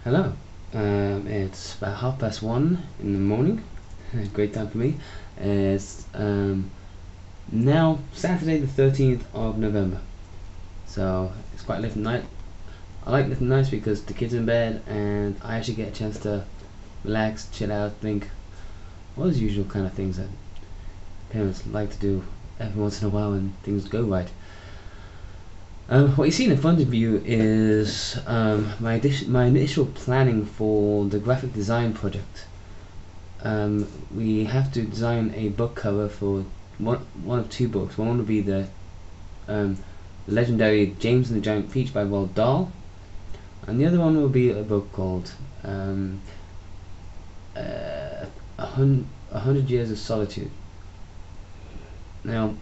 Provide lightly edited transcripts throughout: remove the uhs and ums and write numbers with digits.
Hello. It's about 1:30 in the morning. Great time for me. It's now Saturday the 13th of November. So it's quite late at night. I like late nights because the kids are in bed and I actually get a chance to relax, chill out, think all those usual kind of things that parents like to do every once in a while when things go right. What you see in front of you is my initial planning for the graphic design project. We have to design a book cover for one of two books. One will be the legendary James and the Giant Peach by Roald Dahl, and the other one will be a book called 100 Years of Solitude. Now,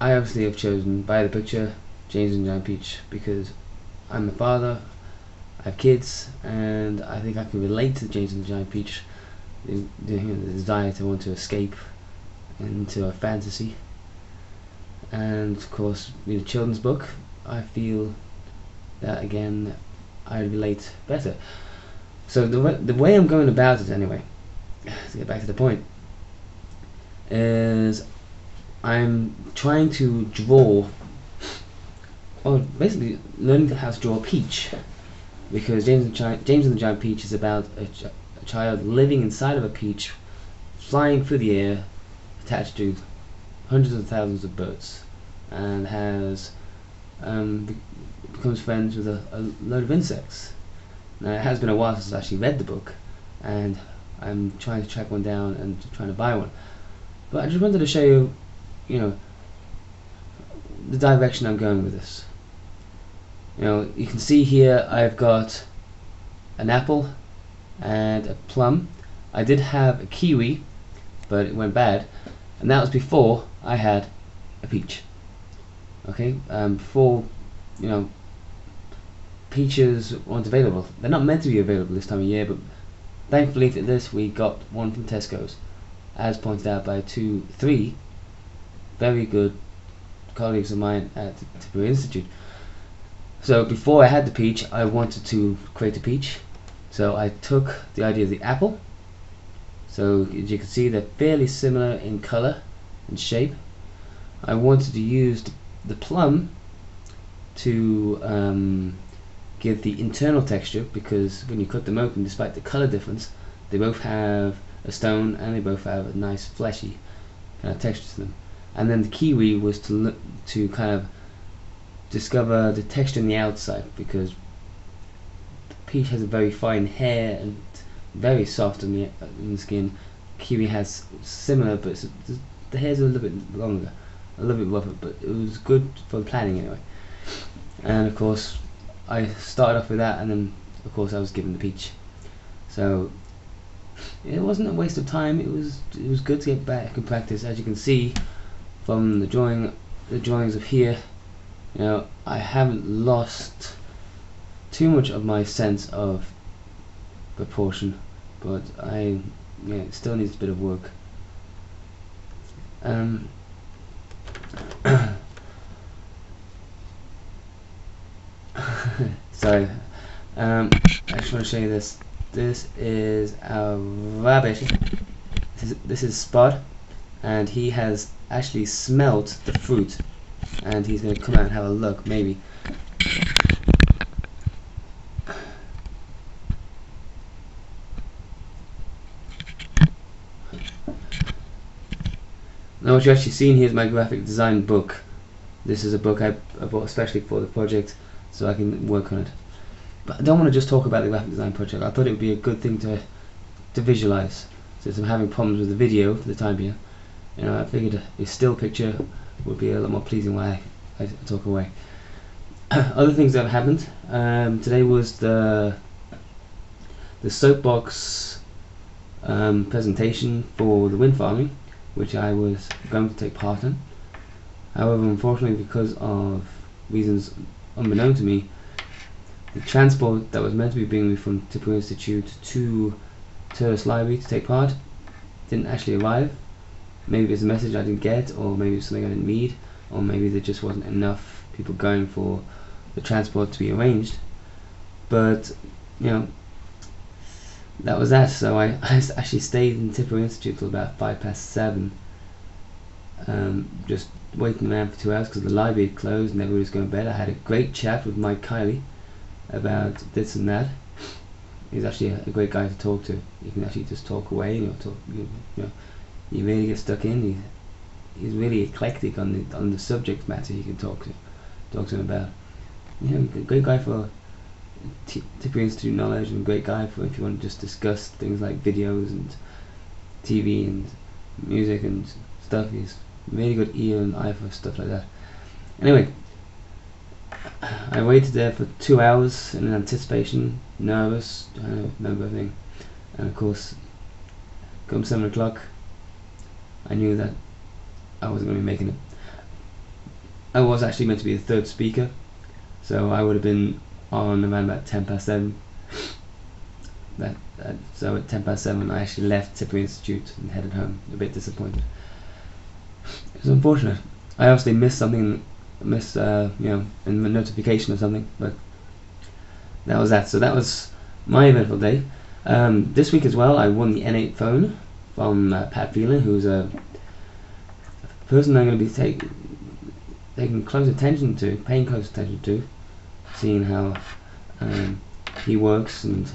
I obviously have chosen by the picture James and the Giant Peach because I'm a father, I have kids, and I think I can relate to James and the Giant Peach, the desire to want to escape into a fantasy. And of course, with a children's book, I feel that again I relate better. So the way I'm going about it anyway, to get back to the point, is I'm trying to draw, or basically learning how to draw a peach, because James and the Giant Peach is about a child living inside of a peach, flying through the air, attached to hundreds of thousands of birds, and has becomes friends with a load of insects. Now, it has been a while since I actually read the book, and I'm trying to track one down and trying to buy one. But I just wanted to show you, the direction I'm going with this. You can see here I've got an apple and a plum. I did have a kiwi, but it went bad, and that was before I had a peach. Okay, before peaches weren't available. They're not meant to be available this time of year, but thankfully for this we got one from Tesco's, as pointed out by three very good colleagues of mine at the Tipperary Institute. So before I had the peach, I wanted to create a peach. So I took the idea of the apple. So as you can see, they're fairly similar in color and shape. I wanted to use the plum to give the internal texture, because when you cut them open, despite the color difference, they both have a stone and they both have a nice fleshy kind of texture to them. And then the kiwi was to kind of discover the texture on the outside, because the peach has a very fine hair and very soft on the skin. Kiwi has similar, but the hair's a little bit longer, a little bit rougher, but it was good for the planning anyway. And of course I started off with that, and then of course I was given the peach. So it wasn't a waste of time. It was good to get back and practice. As you can see from the drawings of here, I haven't lost too much of my sense of proportion, but it still needs a bit of work. Sorry, I just want to show you this. This is a rabbit. This is Spud, and he has actually smelt the fruit, and he's going to come out and have a look, maybe. Now what you're actually seeing here is my graphic design book. This is a book I bought especially for the project, so I can work on it. But I don't want to just talk about the graphic design project. I thought it would be a good thing to visualize. Since I'm having problems with the video for the time being, I figured a still picture would be a lot more pleasing while I talk away. Other things that have happened today was the soapbox presentation for the wind farming, which I was going to take part in. However, unfortunately, because of reasons unbeknown to me, the transport that was meant to be bringing me from Tipperary Institute to Tourist Library to take part didn't actually arrive. Maybe it's a message I didn't get, or maybe it's something I didn't read, or maybe there just wasn't enough people going for the transport to be arranged. But you know, that was that. So I actually stayed in Tipperary Institute till about 7:05, just waiting around for 2 hours because the library had closed and everybody was going to bed. I had a great chat with Mike Kiley about this and that. He's actually a great guy to talk to. You can actually just talk away, you know, you really get stuck in. He's really eclectic on the subject matter you can talk to him about. You know, a great guy for Tipperary Institute knowledge, and a great guy for if you want to just discuss things like videos and TV and music and stuff. He's really good ear and eye for stuff like that. Anyway, I waited there for 2 hours in anticipation, nervous, I don't remember everything. And of course, come 7 o'clock, I knew that I wasn't going to be making it. I was actually meant to be the third speaker, so I would have been on around about 7:10. So at 7:10 I actually left Tipperary Institute and headed home, a bit disappointed. It was unfortunate. I obviously missed something, in my notification or something, but that was that. So that was my eventful day. This week as well, I won the N8 phone from Pat Phelan, who's a person I'm going to be taking paying close attention to, seeing how he works and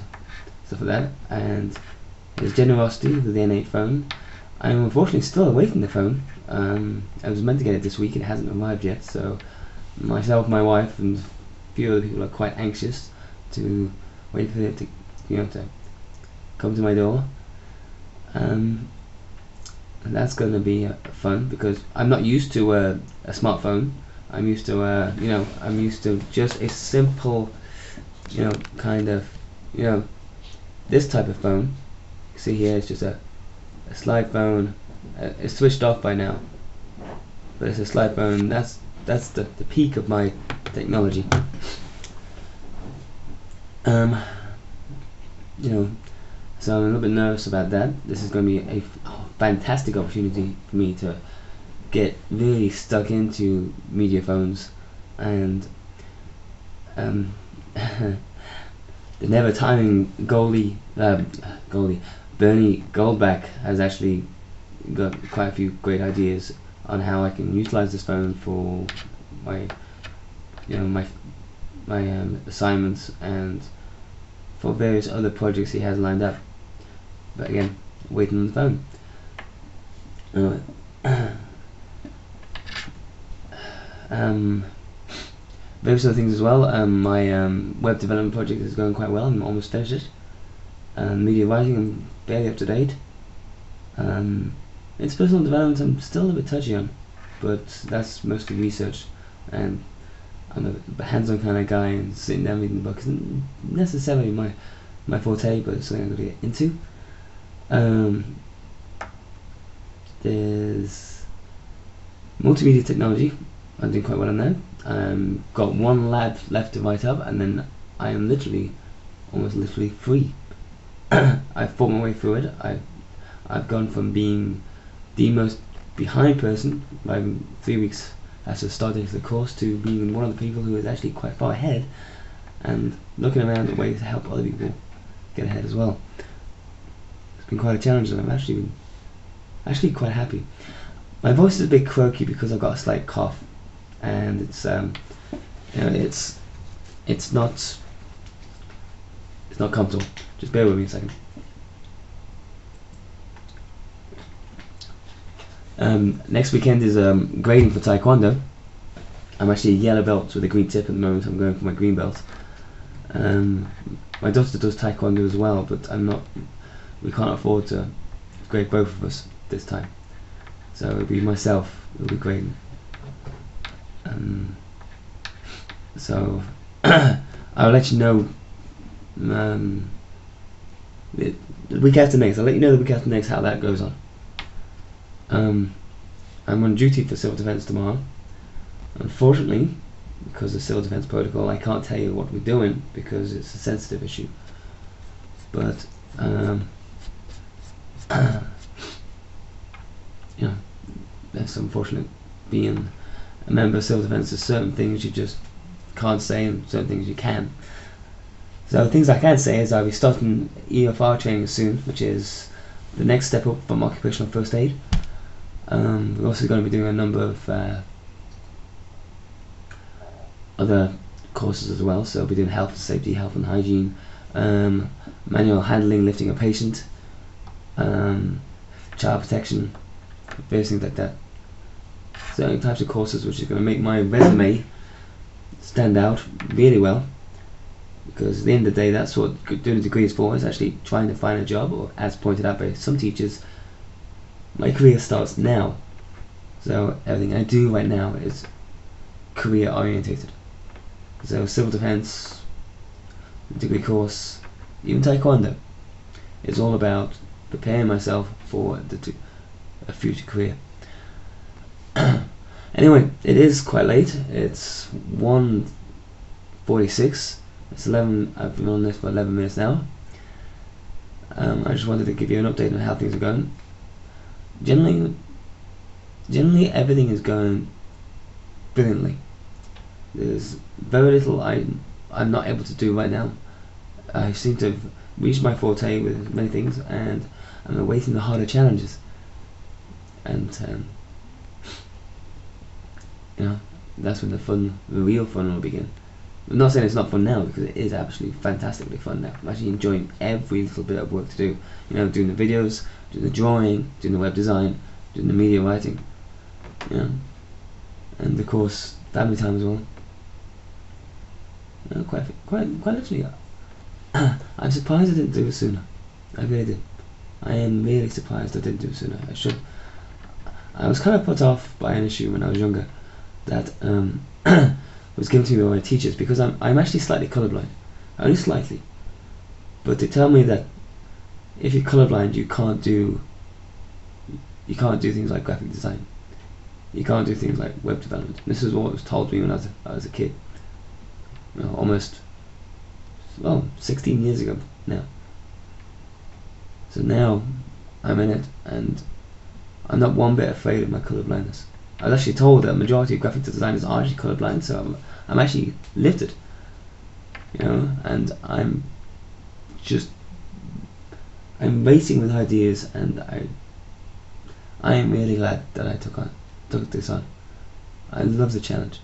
stuff like that, and his generosity with the N8 phone. I'm unfortunately still awaiting the phone. I was meant to get it this week. It hasn't arrived yet, so myself, my wife, and a few other people are quite anxious to wait for it to come to my door. And that's going to be fun because I'm not used to a smartphone. I'm used to just a simple, this type of phone. You see here, it's just a slide phone. It's switched off by now, but it's a slide phone. That's the peak of my technology. So I'm a little bit nervous about that. This is going to be a fantastic opportunity for me to get really stuck into media phones, and the never timing Bernie Goldback has actually got quite a few great ideas on how I can utilize this phone for my assignments and for various other projects he has lined up. But again, waiting on the phone. Various other things as well. My web development project is going quite well. I'm almost finished it. Media writing, I'm barely up to date. It's personal development I'm still a little bit touchy on, but that's mostly research, and I'm a hands-on kind of guy, and sitting down reading books isn't necessarily my forte, but it's something I'm going to get into. There's multimedia technology. I'm doing quite well on that. Got one lab left to write up, and then I am almost literally free. I've fought my way through it. I've gone from being the most behind person by 3 weeks after starting the course to being one of the people who is actually quite far ahead, and looking around at ways to help other people get ahead as well. It's been quite a challenge, and I've actually been quite happy. My voice is a bit croaky because I've got a slight cough, and it's not comfortable. Just bear with me a second. Next weekend is grading for Taekwondo. I'm actually a yellow belt with a green tip at the moment. I'm going for my green belt. My daughter does Taekwondo as well, but we can't afford to grade both of us this time. So it'll be myself who'll be grading. So I'll let you know the week after next. I'll let you know the week after next how that goes on. I'm on duty for civil defence tomorrow. Unfortunately, because of civil defence protocol, I can't tell you what we're doing because it's a sensitive issue. But that's unfortunate. Being a member of civil defence, there's certain things you just can't say and certain things you can. So things I can say is I'll be starting EFR training soon, which is the next step up from occupational first aid. We're also going to be doing a number of other courses as well. So we'll be doing health and safety, health and hygiene, manual handling, lifting a patient, child protection, various things like that. Certain types of courses which is going to make my resume stand out really well, because at the end of the day that's what doing a degree is for, is actually trying to find a job, or as pointed out by some teachers, my career starts now. So everything I do right now is career orientated. So civil defense, degree course, even taekwondo, it's all about preparing myself for a future career. Anyway, it is quite late. It's 1:46. It's 11. I've been on this for 11 minutes now. I just wanted to give you an update on how things are going. Generally everything is going brilliantly. There's very little I'm not able to do right now. I seem to have reached my forte with many things, and I'm awaiting the harder challenges. And that's when the real fun will begin. I'm not saying it's not fun now, because it is absolutely fantastically fun now. I'm actually enjoying every little bit of work to do. Doing the videos, doing the drawing, doing the web design, doing the media writing, and of course family time as well. Quite literally. I'm surprised I didn't do it sooner. I really did. I am really surprised I didn't do it sooner. I was kind of put off by an issue when I was younger that was given to me by my teachers, because I'm actually slightly colourblind, only slightly. But they tell me that if you're colourblind, you can't do things like graphic design. You can't do things like web development. This is what was told to me when I was a kid. Almost 16 years ago now. So now I'm in it, and I'm not one bit afraid of my colour blindness. I was actually told that a majority of graphic designers are actually colourblind, so I'm actually lifted, and I'm racing with ideas, and I am really glad that I took this on. I love the challenge,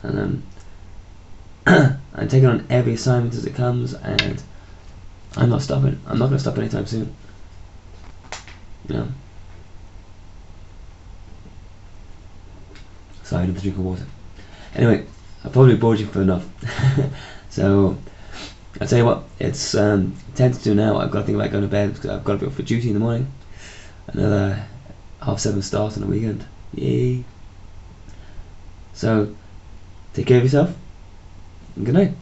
and I'm taking on every assignment as it comes, and I'm not stopping. I'm not going to stop anytime soon. Sorry, I need a drink of water. Anyway, I probably bored you for enough. So I'll tell you what, it's 10 to 2 now. I've got to think about going to bed because I've got to be up for duty in the morning. Another 7:30 start on the weekend. Yay! So take care of yourself, and good night.